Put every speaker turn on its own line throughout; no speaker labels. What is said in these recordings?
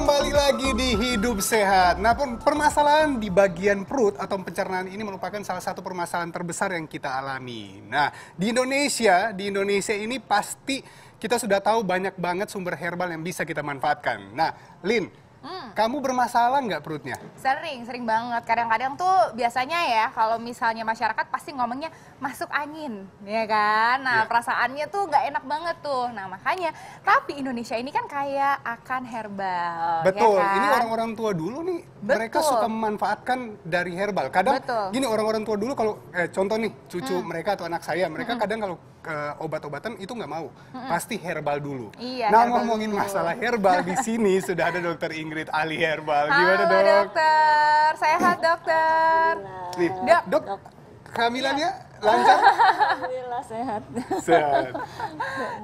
Kembali lagi di Hidup Sehat. Nah, permasalahan di bagian perut atau pencernaan ini merupakan salah satu permasalahan terbesar yang kita alami. Nah, di Indonesia ini pasti kita sudah tahu banyak banget sumber herbal yang bisa kita manfaatkan. Nah, Lin, kamu bermasalah nggak perutnya?
Sering banget. Kadang-kadang tuh biasanya ya kalau misalnya masyarakat pasti ngomongnya masuk angin, ya kan? Nah, perasaannya tuh nggak enak banget tuh. Nah, makanya, tapi Indonesia ini kan kaya akan herbal,
Betul,
ya kan?
ini orang-orang tua dulu nih, mereka suka memanfaatkan dari herbal. Kadang gini, orang-orang tua dulu kalau, contoh nih, cucu mereka atau anak saya, mereka kadang kalau obat-obatan itu nggak mau, pasti herbal dulu.
Iya,
nah,
herbal
ngomongin
dulu.
masalah herbal, di sini sudah ada Dokter Ingrid, ahli herbal. Gimana,
Halo,
Dok?
dokter. Sehat, dokter.
Nih,
Dok.
kehamilannya lancar?
Alhamdulillah sehat.
Sehat.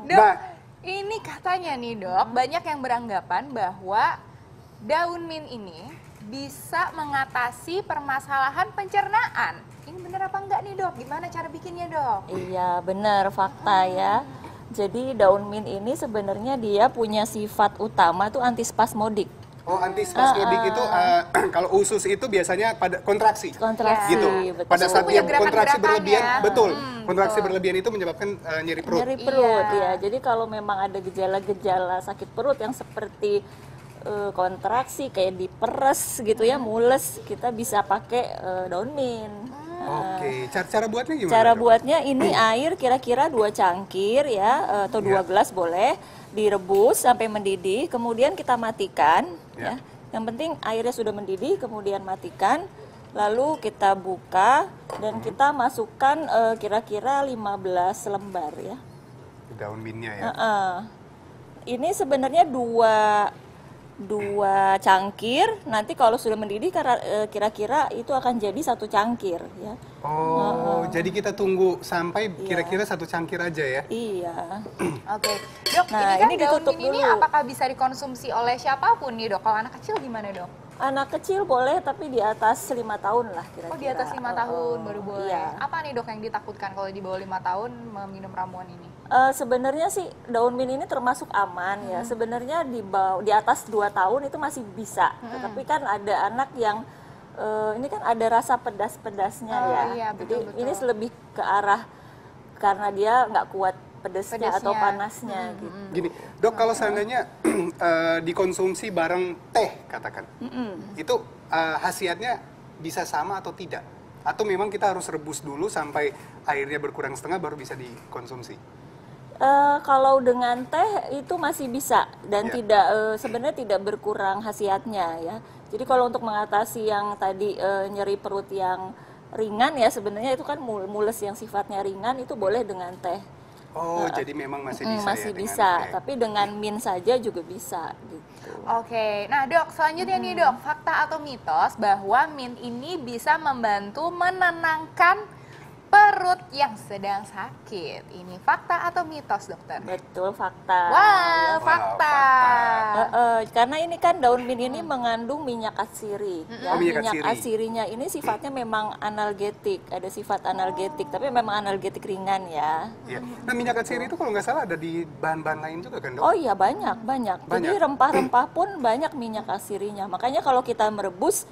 Dok,
Nah,
ini katanya nih dok, banyak yang beranggapan bahwa daun mint ini bisa mengatasi permasalahan pencernaan. Ini bener apa enggak nih dok? Gimana cara bikinnya dok?
Iya benar fakta ya. Jadi daun mint ini sebenarnya dia punya sifat utama tuh antispasmodik.
oh, antispasmodik itu, kalau usus itu biasanya pada kontraksi.
Kontraksi,
Gitu.
betul.
Pada saat
Punya
dia kontraksi
gerakan-gerakannya.
berlebihan, betul. Kontraksi berlebihan itu menyebabkan nyeri perut.
Nyeri perut
Iya.
ya. Jadi kalau memang ada gejala-gejala sakit perut yang seperti kontraksi kayak diperes gitu ya, mules, kita bisa pakai daun mint.
Oke, cara buatnya gimana?
Cara
Dok?
buatnya ini air kira-kira 2 cangkir ya, atau 2 gelas boleh, direbus sampai mendidih, kemudian kita matikan ya. Yang penting airnya sudah mendidih, kemudian matikan, lalu kita buka dan kita masukkan kira-kira 15 lembar ya.
Daun mintnya ya.
Ini sebenarnya dua cangkir, nanti kalau sudah mendidih kira-kira itu akan jadi 1 cangkir ya.
Oh, jadi kita tunggu sampai kira-kira 1 cangkir aja ya?
Iya.
Oke, dok.
Nah,
ini kan
ini
daun
ditutup
mint ini
dulu.
apakah bisa dikonsumsi oleh siapapun nih dok? Kalau anak kecil gimana dok?
Anak kecil boleh tapi di atas 5 tahun lah kira-kira.
Oh di atas 5 tahun baru boleh.
Iya.
Apa nih dok yang ditakutkan kalau di bawah 5 tahun meminum ramuan ini?
Sebenarnya sih daun mint ini termasuk aman ya. Sebenarnya di atas 2 tahun itu masih bisa. Tetapi kan ada anak yang ini kan ada rasa pedas-pedasnya ya.
Iya,
Jadi
betul.
ini lebih ke arah karena dia nggak kuat pedasnya atau panasnya gitu.
Gini, dok, kalau seandainya dikonsumsi bareng teh katakan, itu khasiatnya bisa sama atau tidak? Atau memang kita harus rebus dulu sampai airnya berkurang setengah baru bisa dikonsumsi?
Kalau dengan teh itu masih bisa dan sebenarnya tidak berkurang khasiatnya ya. Jadi kalau untuk mengatasi yang tadi nyeri perut yang ringan ya, sebenarnya itu kan mules yang sifatnya ringan itu boleh dengan teh.
Oh, jadi memang masih bisa
Masih
ya dengan
bisa,
teh.
tapi dengan mint saja juga bisa gitu.
Oke, nah dok, selanjutnya nih dok, fakta atau mitos bahwa mint ini bisa membantu menenangkan perut yang sedang sakit. Ini fakta atau mitos dokter?
Betul, fakta.
Wow, fakta.
Karena ini kan daun mint ini mengandung minyak atsiri. Ya.
Oh, minyak
Minyak
atsiri.
atsirinya ini sifatnya memang analgetik, ada sifat analgetik, tapi memang analgetik ringan ya.
Iya. Nah, minyak atsiri itu kalau nggak salah ada di bahan-bahan lain juga kan, dok?
Oh iya banyak. Jadi rempah-rempah pun banyak minyak atsirinya. Makanya kalau kita merebus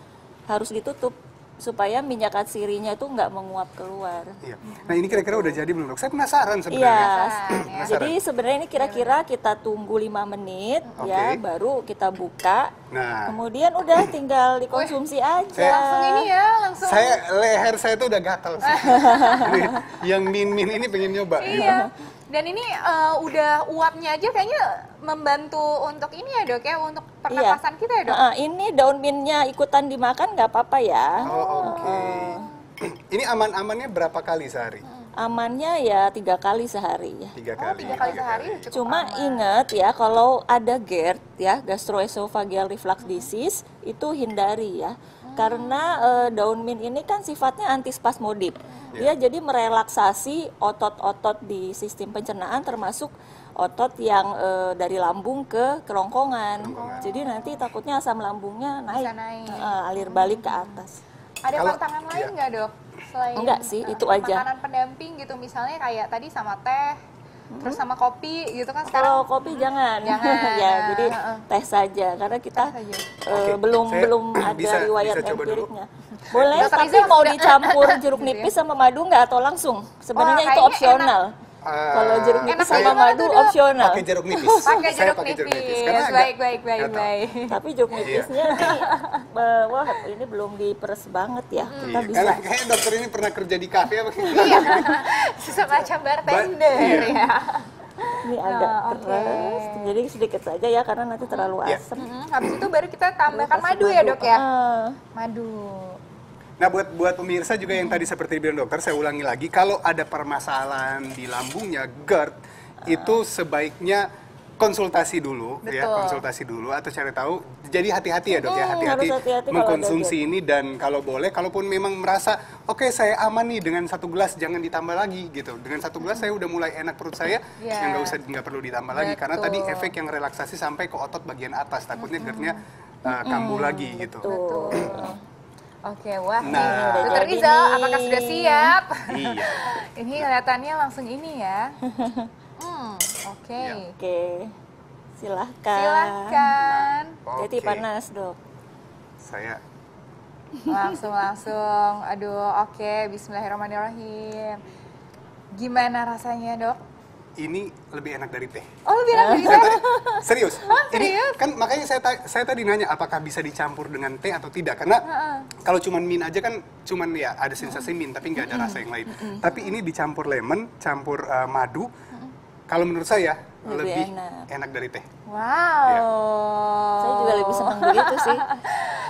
harus ditutup supaya minyak atsirinya itu nggak menguap keluar.
Iya. Nah, ini kira-kira udah jadi belum, dok? Saya penasaran
Iya,
sebenarnya.
jadi sebenarnya ini kira-kira kita tunggu 5 menit ya, baru kita buka.
Nah,
Kemudian udah tinggal dikonsumsi aja.
Langsung ini ya, langsung.
leher saya tuh udah gatal sih. Ini, yang min ini pengen nyoba. gitu.
Iya. Dan ini udah uapnya aja kayaknya membantu untuk ini ya dok ya, untuk pernapasan kita ya dok.
Ini daun mintnya ikutan dimakan nggak apa-apa ya.
Oh, oke. Ini aman-amannya berapa kali sehari?
Amannya ya 3 kali sehari ya.
3
Oh,
kali.
3 kali sehari udah cukup
Cuma
aman.
ingat ya, kalau ada GERD ya, gastroesophageal reflux disease, itu hindari ya. Karena daun mint ini kan sifatnya antispasmodik. Dia jadi merelaksasi otot-otot di sistem pencernaan, termasuk otot yang dari lambung ke kerongkongan. Jadi nanti takutnya asam lambungnya naik,
Bisa naik.
alir balik ke atas.
Ada
Kalau-
pantangan lain nggak dok? Selain
Enggak sih, itu aja.
makanan pendamping gitu, misalnya kayak tadi sama teh, Terus sama kopi gitu kan sekarang.
Kalau kopi jangan,
Jangan.
ya jadi teh saja karena kita
Teh saja.
belum
Saya
belum ada
bisa
riwayat
coba dulu.
empiriknya. Boleh,
Dokter
tapi
Iza
mau
udah-
dicampur jeruk
Gitu ya.
nipis sama madu nggak atau langsung? Sebenarnya itu
kayaknya
opsional. Kalau jeruk nipis
Enak
sama
gimana
madu
tuh, Dok?
opsional.
Pakai jeruk nipis.
Pakai
Saya
jeruk
pakai
nipis.
Karena agak-
Baik, baik,
nggak tahu.
baik.
Tapi jeruk nipisnya nih, wah ini belum diperes banget ya. Kita
Iya,
bisa.
karena kayaknya dokter ini pernah kerja di kafe apa
Iya, semacam bartender
Iya.
ya.
Ini agak
oke.
keras, jadi sedikit saja ya karena nanti terlalu
Iya.
asam.
Habis itu baru kita tambahkan
Kasih
madu ya dok ya.
Ah.
Madu.
Nah, buat pemirsa juga yang tadi seperti bilang dokter, saya ulangi lagi, kalau ada permasalahan di lambungnya GERD, itu sebaiknya konsultasi dulu, ya,
Betul.
konsultasi dulu atau cari tahu. Jadi hati-hati ya dok ya,
Harus
hati-hati
hati-hati kalau
mengkonsumsi
ada
ini dan kalau boleh, kalaupun memang merasa oke saya aman nih dengan 1 gelas, jangan ditambah lagi gitu. Dengan 1 gelas saya udah mulai enak perut saya,
Iya.
yang nggak perlu ditambah lagi karena tadi
Betul.
efek yang relaksasi sampai ke otot bagian atas, takutnya GERD-nya kambuh lagi gitu.
Tuh.
Oke, wah.
Nah.
nih. Dokter
Jadi
Rizal,
nih.
apakah sudah siap?
Iya.
Ini kelihatannya langsung ini ya. Oke.
Iya.
Oke, silahkan.
Silahkan.
Jadi
Oke.
panas dok.
Saya
Langsung. Aduh, oke. Bismillahirrahmanirrahim. Gimana rasanya dok?
ini lebih enak dari teh.
Oh, lebih enak dari
Saya
teh?
tadi- serius. Ini
serius?
kan makanya saya tadi nanya apakah bisa dicampur dengan teh atau tidak. Karena kalau cuman min aja kan cuman ya ada sensasi min tapi nggak ada rasa yang lain. Tapi ini dicampur lemon, campur madu. Kalau menurut saya
Lebih
lebih enak dari teh.
Wow.
Saya juga lebih senang begitu sih.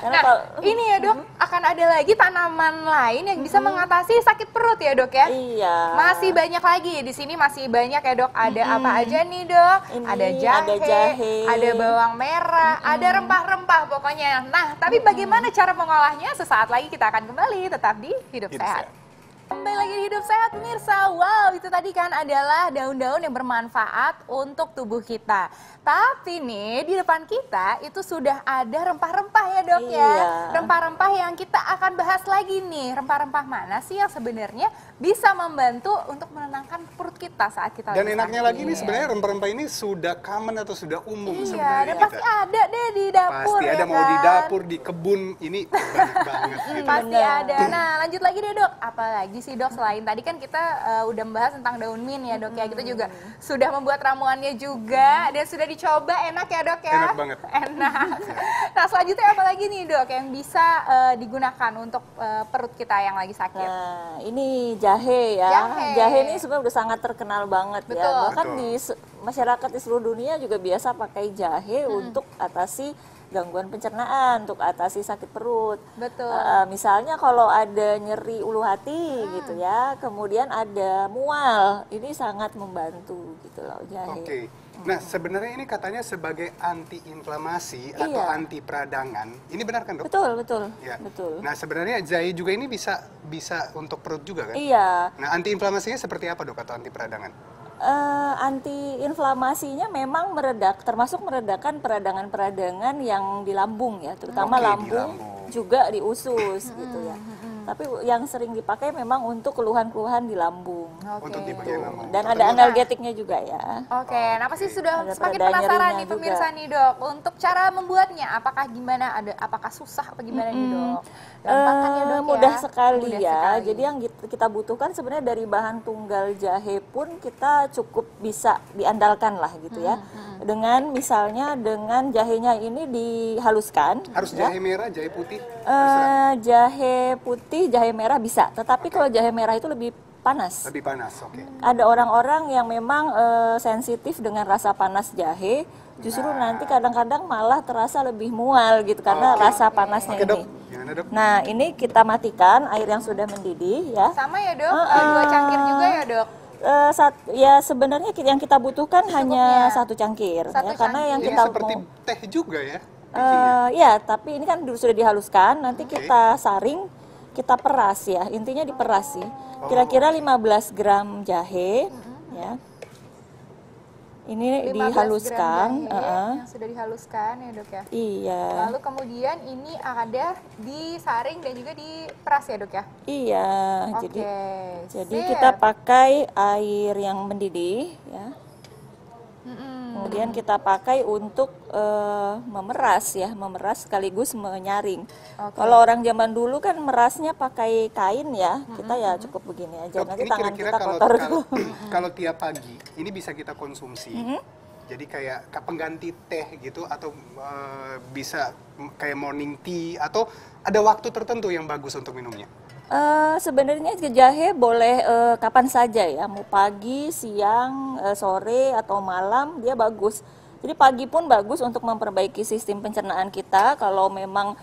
Karena
Nah,
kalau
ini ya dok, akan ada lagi tanaman lain yang bisa mengatasi sakit perut ya dok ya?
iya.
Masih banyak lagi, di sini masih banyak ya dok. Ada apa aja nih dok?
Ini
Ada
ada jahe.
ada bawang merah, ada rempah-rempah pokoknya. Nah, tapi bagaimana cara mengolahnya? Sesaat lagi kita akan kembali tetap di Hidup
Hidup
Sehat.
Sehat.
Kembali lagi di Hidup Sehat pemirsa. Wow, itu tadi kan adalah daun-daun yang bermanfaat untuk tubuh kita. Tapi nih di depan kita itu sudah ada rempah-rempah ya dok ya.
Iya.
Rempah-rempah yang kita akan bahas lagi nih. Rempah-rempah mana sih yang sebenarnya bisa membantu untuk menenangkan perut kita saat kita
Dan
lagi
enaknya
sakit.
lagi nih sebenarnya rempah-rempah ini sudah common atau sudah umum
Iya,
sebenarnya
dan
kita.
pasti ada deh di dapur
Pasti
ya
ada mau di
kan?
dapur, di kebun, ini banyak banget gitu.
Pasti
Benar.
ada. Nah, lanjut lagi deh dok. Apalagi sih dok, selain tadi kan kita udah membahas tentang daun mint ya dok ya. Kita juga sudah membuat ramuannya juga dan sudah dicoba, enak ya dok ya?
Enak banget.
Enak. Nah, selanjutnya apa lagi nih dok yang bisa digunakan untuk perut kita yang lagi sakit?
Nah, ini jahe ya.
Jahe.
Ini sebenarnya udah sangat terkenal banget ya.
Betul.
Bahkan
Betul.
di masyarakat di seluruh dunia juga biasa pakai jahe untuk atasi gangguan pencernaan, untuk atasi sakit perut.
Betul.
Misalnya kalau ada nyeri ulu hati gitu ya, kemudian ada mual, ini sangat membantu gitu loh jahe.
Oke. Nah, sebenarnya ini katanya sebagai anti-inflamasi atau
Iya.
anti peradangan. Ini benar kan, Dok?
Betul.
Ya.
Betul.
Nah, sebenarnya jahe juga ini bisa untuk perut juga kan?
Iya.
Nah, anti-inflamasinya seperti apa, Dok, atau anti peradangan?
Antiinflamasinya memang termasuk meredakan peradangan-peradangan yang di lambung ya, terutama
Oke, di
lambung,
lambung.
juga di usus gitu ya. Tapi yang sering dipakai memang untuk keluhan-keluhan di lambung.
Oke.
Untuk di bagian lambung.
Dan ada analgetiknya juga ya.
Oke, nah pasti sudah
Ada
semakin
pereda
penasaran
nyerinya
nih pemirsa
juga.
nih dok. Untuk cara membuatnya, apakah gimana? Apakah susah apa gimana nih dok? Gampang kan ya dok ya?
Mudah sekali
Mudah
ya.
sekali.
Jadi yang kita butuhkan sebenarnya dari bahan tunggal jahe pun kita cukup bisa diandalkan lah gitu ya. Dengan misalnya dengan jahenya ini dihaluskan.
Harus
ya.
jahe merah, jahe putih?
Jahe putih, jahe merah bisa. Tetapi kalau jahe merah itu lebih panas.
Lebih panas, oke.
Ada orang-orang yang memang sensitif dengan rasa panas jahe, justru nanti kadang-kadang malah terasa lebih mual gitu karena
Oke.
rasa panasnya
Oke, Dok.
ini.
Gimana, Dok?
Nah, ini kita matikan air yang sudah mendidih ya.
Sama ya dok? 2 cangkir juga ya dok?
Ya sebenarnya yang kita butuhkan hanya
Secukupnya.
1 cangkir
Satu
ya, karena yang
Ini
kita
seperti
mau
teh juga ya? bikinnya?
ya, tapi ini kan sudah dihaluskan, nanti
Oke.
kita saring, kita peras ya. Intinya diperas sih. Kira-kira 15 gram jahe ya. Ini
15 gram
dihaluskan.
jahe yang sudah dihaluskan ya dok ya.
Iya.
Lalu kemudian ini ada disaring dan juga diperas ya dok ya.
Iya.
Oke.
Jadi
sip.
kita pakai air yang mendidih, ya.
Mm-mm.
Kemudian kita pakai untuk memeras ya, memeras sekaligus menyaring.
Oke.
Kalau orang zaman dulu kan merasnya pakai kain ya, kita ya cukup begini aja.
Dok,
Nanti
ini
tangan
kira-kira
kita
kalau
kotor dulu.
kalau tiap pagi ini bisa kita konsumsi. Jadi kayak pengganti teh gitu atau bisa kayak morning tea atau ada waktu tertentu yang bagus untuk minumnya.
Sebenarnya jahe boleh kapan saja ya, mau pagi, siang, sore atau malam dia bagus. Jadi pagi pun bagus untuk memperbaiki sistem pencernaan kita. Kalau memang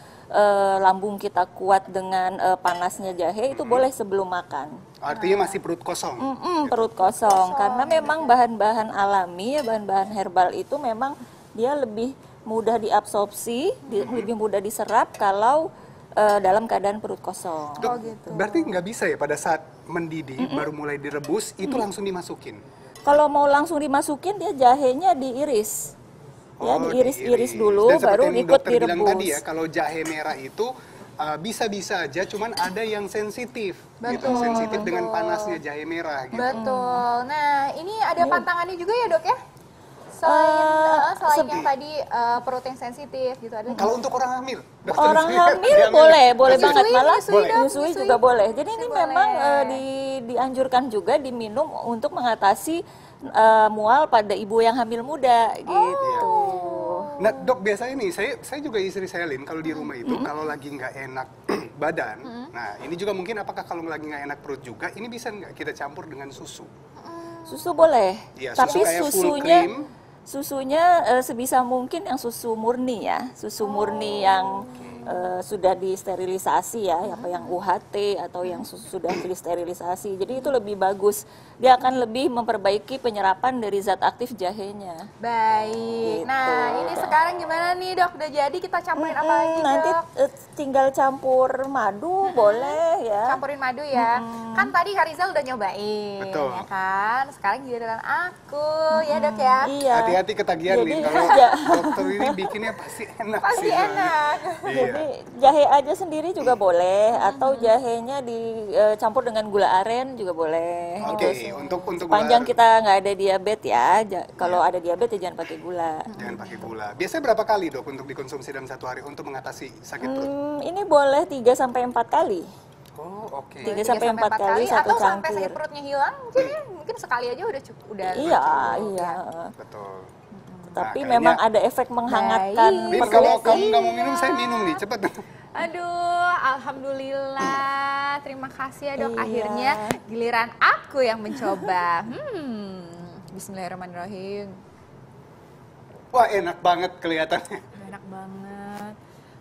lambung kita kuat dengan panasnya jahe itu boleh sebelum makan.
Artinya masih perut kosong.
Perut kosong karena memang bahan-bahan alami ya, bahan-bahan herbal itu memang dia lebih mudah diabsorpsi, lebih mudah diserap kalau dalam keadaan perut kosong.
Dok, berarti nggak bisa ya pada saat mendidih baru mulai direbus itu langsung dimasukin.
Kalau mau langsung dimasukin dia jahenya diiris. Ya, diiris dulu
Dan
baru
seperti yang
ikut
dokter bilang
direbus.
tadi ya, kalau jahe merah itu bisa-bisa aja, cuman ada yang sensitif, gitu,
Betul,
sensitif dengan
betul.
panasnya jahe merah. Gitu.
Betul. Nah, ini ada pantangannya juga ya dok ya? Selain yang tadi perut yang sensitif gitu ada.
Kalau untuk orang hamil, dokter,
Orang
saya
hamil
hamil.
boleh
Menyusui,
banget malah
menyusui dong,
menyusui
menyusui.
juga boleh. Jadi ini
Menyusui
memang
boleh.
dianjurkan juga diminum untuk mengatasi mual pada ibu yang hamil muda gitu.
Nah dok, biasanya nih, saya juga istri saya Lin, kalau di rumah itu, kalau lagi nggak enak badan, nah ini juga mungkin apakah kalau lagi nggak enak perut juga, ini bisa nggak kita campur dengan susu?
Susu boleh,
Iya,
tapi
susu kayak full
susunya
cream.
susunya sebisa mungkin yang susu murni ya, susu murni yang sudah disterilisasi ya, apa yang UHT atau yang sudah disterilisasi. Jadi itu lebih bagus. Dia akan lebih memperbaiki penyerapan dari zat aktif jahenya.
Baik.
Gitu.
Nah, ini sekarang gimana nih dok? Udah jadi kita campurin apa lagi
Nanti
dok?
tinggal campur madu boleh ya.
Campurin madu ya. Kan tadi Harizal udah nyobain,
Betul.
ya kan? Sekarang giliran aku, ya dok ya.
Iya.
Hati-hati ketagihan
Jadi,
Lin, kalau
ja-
dokter ini bikinnya pasti enak
Pasti
sih.
enak.
Iya.
Jadi jahe aja sendiri juga boleh atau jahenya dicampur dengan gula aren juga boleh.
Oke,
Gitu.
untuk
Panjang
gula-
kita nggak ada diabetes ya. Kalau ada diabetes ya jangan pakai gula.
Jangan pakai gula. Biasanya berapa kali dok untuk dikonsumsi dalam satu hari untuk mengatasi sakit perut?
Ini boleh 3 sampai 4 kali.
Oh oke.
3 sampai 4 kali satu
atau sampai
cangkir.
sakit perutnya hilang, mungkin sekali aja udah cukup. Udah
Iya,
cukup,
iya.
ya.
Betul.
Tapi
kayaknya-
memang ada efek menghangatkan
Baik.
Lin,
perut
kalau
sih.
kamu nggak mau minum, saya minum nih, cepet.
Aduh, alhamdulillah. Terima kasih ya dok.
Iya.
Akhirnya giliran aku yang mencoba. Bismillahirrahmanirrahim.
Wah enak banget kelihatannya.
Enak banget.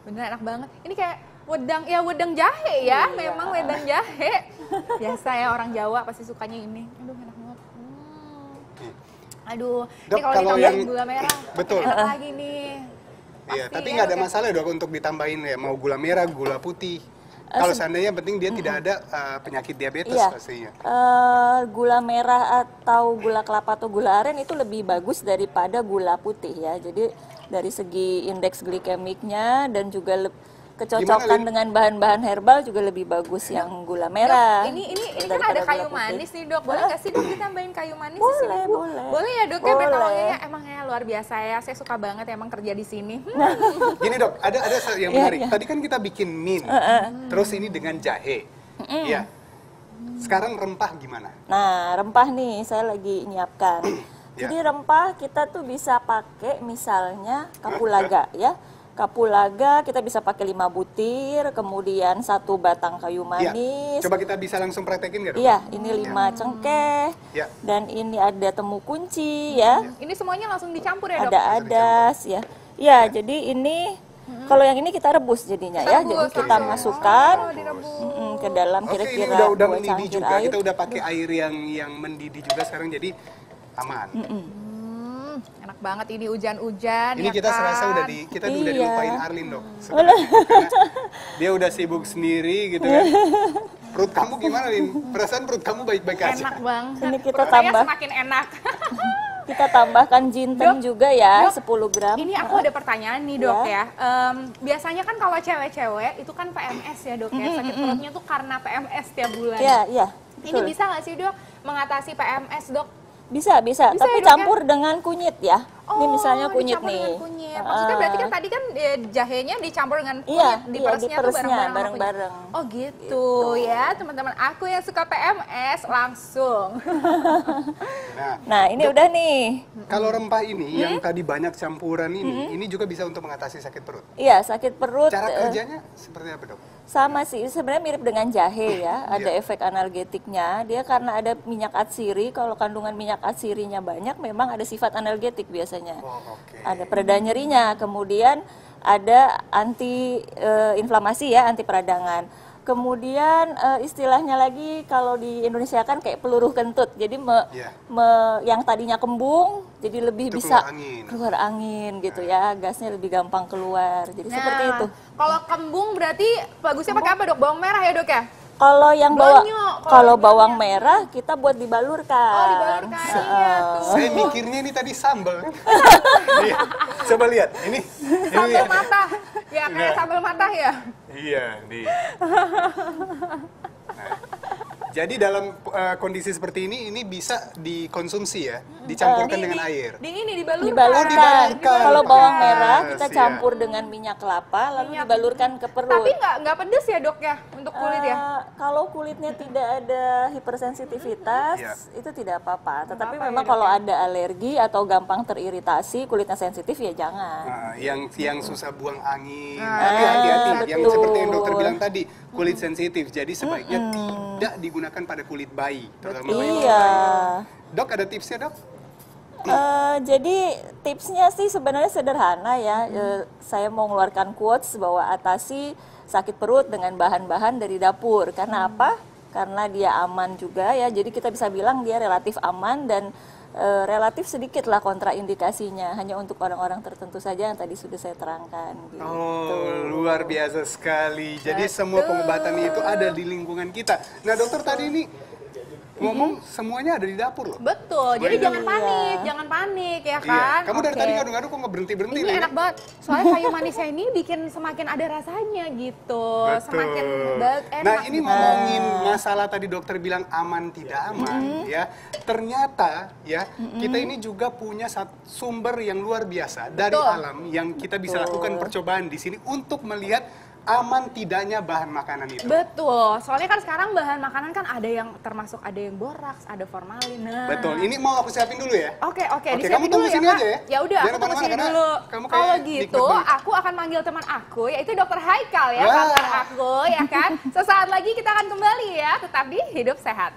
Bener enak banget. Ini kayak wedang jahe ya. Memang wedang jahe. Biasa ya orang Jawa pasti sukanya ini. Aduh enak banget. Aduh,
Dok,
ini kalau
kalau
ditambahin
yang-
gula merah,
Betul.
enak lagi nih.
Iya,
Pasti
tapi
ya,
nggak ada
dok ya.
masalah dok untuk ditambahin ya, mau gula merah, gula putih. Kalau seandainya penting dia tidak ada penyakit diabetes
Iya.
pastinya.
Gula merah atau gula kelapa atau gula aren itu lebih bagus daripada gula putih ya. Jadi dari segi indeks glikemiknya dan juga kecocokan
Lin?
dengan bahan-bahan herbal juga lebih bagus yang gula merah.
Dok, ini kan
daripada
ada
gula
kayu
putih.
manis nih dok. Boleh nggak sih dok ditambahin kayu manis di
Boleh,
sini? Bu?
boleh.
Boleh ya dok ya, biar
Boleh.
wanginya emang ya luar biasa ya. Saya suka banget emang kerja di sini.
Gini dok, ada yang
Iya,
menarik.
iya.
Tadi kan kita bikin min, terus ini dengan jahe. Iya. Sekarang rempah gimana?
Nah, rempah nih saya lagi nyiapkan.
Ya.
Jadi rempah kita tuh bisa pakai misalnya kapulaga ya. Kapulaga kita bisa pakai 5 butir, kemudian 1 batang kayu
Iya.
manis.
Coba kita bisa langsung praktekin nggak dok?
Iya, ini 5 cengkeh.
Ya.
Dan ini ada temu kunci ya.
Ini semuanya langsung dicampur ya dok?
Ada adas ya. Ya, jadi ini kalau yang ini kita rebus jadinya ya. Jadi
Rebus
kita
langsung.
masukkan
Oh, direbus.
ke dalam
Oke, ini
kira-kira
udah
2
mendidih
cangkir
juga.
air.
Kita udah pakai air yang mendidih juga sekarang, jadi aman.
Enak banget ini hujan-hujan.
Ini
ya
kita
kan?
serasa udah kita udah
Iya.
dilupain Arlin dok. Sebenarnya. Karena dia udah sibuk sendiri gitu kan. Perut kamu gimana Lin? Perasaan perut kamu baik-baik aja.
Enak banget.
Ini kita
Perut saya
tambah.
semakin enak.
Kita tambahkan jinten
Dok,
juga ya,
Dok,
10 gram.
Ini aku ada pertanyaan nih dok
Ya.
ya. Biasanya kan kalau cewek-cewek itu kan PMS ya dok ya. Sakit perutnya tuh karena PMS tiap bulan.
Iya, iya.
Ini
betul.
bisa nggak sih dok mengatasi PMS dok?
Bisa,
Bisa
tapi
ya, Dok, ya?
campur dengan kunyit ya. Ini misalnya kunyit
dicampur
nih.
dengan kunyit. Maksudnya berarti kan tadi kan jahenya dicampur dengan kunyit,
Iya,
diperesnya
iya,
tuh
diperesnya
bareng-bareng sama
bareng-bareng.
kunyit. Oh gitu ya teman-teman. Aku yang suka PMS langsung.
Nah, ini udah nih.
Kalau rempah ini yang tadi banyak campuran ini juga bisa untuk mengatasi sakit perut.
Iya, sakit perut.
Cara kerjanya seperti apa dok?
Sama sih, sebenarnya mirip dengan jahe ya, ada
Iya.
efek analgetiknya. Dia karena ada minyak atsiri, kalau kandungan minyak atsirinya banyak, memang ada sifat analgetik biasanya.
Oh, oke.
Ada pereda nyerinya, kemudian ada anti inflamasi ya, anti peradangan. Kemudian istilahnya lagi kalau di Indonesia kan kayak peluru kentut, jadi
Iya.
yang tadinya kembung, jadi lebih
Itu
bisa
keluar angin.
gitu ya, gasnya lebih gampang keluar. Jadi seperti itu.
Kalau kembung berarti bagusnya pakai apa dok? Bawang merah ya dok ya?
Kalau yang
Banyak,
kalau
kalau
bawang merah kita buat dibalurkan.
Oh dibalurkan, iya tuh.
Saya mikirnya ini tadi sambal. Iya. Coba lihat, ini.
Sambal matah, ya kayak sambal matah ya.
Iya, nih. Nah, jadi dalam kondisi seperti ini bisa dikonsumsi ya, dicampurkan dengan air.
Di ini dibalurkan.
Dibalurkan.
dibalurkan.
Kalau bawang merah kita
Siap.
campur dengan minyak kelapa lalu dibalurkan ke perut.
Tapi nggak pedes ya dok ya untuk kulit ya?
Kalau kulitnya tidak ada hipersensitivitas
Iya.
itu tidak apa-apa. Tetapi
apa-apa
memang
ya, Dok,
kalau ada alergi atau gampang teriritasi, kulitnya sensitif ya jangan.
Nah, yang susah buang angin, tapi hati-hati. Yang
betul.
seperti yang dokter bilang tadi, kulit sensitif. Jadi sebaiknya tidak digunakan pada kulit bayi, terutama bayi.
Iya.
Dok, ada tipsnya dok?
Jadi tipsnya sih sebenarnya sederhana ya. Saya mau mengeluarkan quotes bahwa atasi sakit perut dengan bahan-bahan dari dapur. Karena apa? Karena dia aman juga ya. Jadi kita bisa bilang dia relatif aman dan relatif sedikit lah kontraindikasinya. Hanya untuk orang-orang tertentu saja yang tadi sudah saya terangkan. Gitu.
Oh, luar biasa sekali. Jadi semua pengobatan itu ada di lingkungan kita. Nah, dokter tadi ini ngomong semuanya ada di dapur loh.
Betul. Jadi
Iya.
jangan panik ya kan?
Iya. Kamu dari
Oke.
tadi ngadu-ngadu kok nggak berhenti-berhenti
Ini
nih?
enak banget. Soalnya kayu manisnya ini bikin semakin ada rasanya gitu. Semakin enak.
Nah, ini ngomongin masalah tadi dokter bilang aman tidak aman ya. Ternyata ya, kita ini juga punya sumber yang luar biasa dari
Betul.
alam yang kita bisa lakukan percobaan di sini untuk melihat aman tidaknya bahan makanan itu.
Betul. Soalnya kan sekarang bahan makanan kan ada yang termasuk ada yang boraks, ada formalin. Nah.
Betul. Ini mau aku siapin dulu ya.
Oke,
Oke,
disiapin
kamu tunggu
dulu
sini
Kak.
aja ya.
Ya udah,
Jangan
aku tunggu
kemana-mana
sini
karena
dulu.
kamu kayak
Kalau
nikmat
gitu,
banget.
aku akan manggil teman aku, yaitu Dokter Haikal ya,
Wah.
partner aku, ya kan. Sesaat lagi kita akan kembali ya, tetap di Hidup Sehat.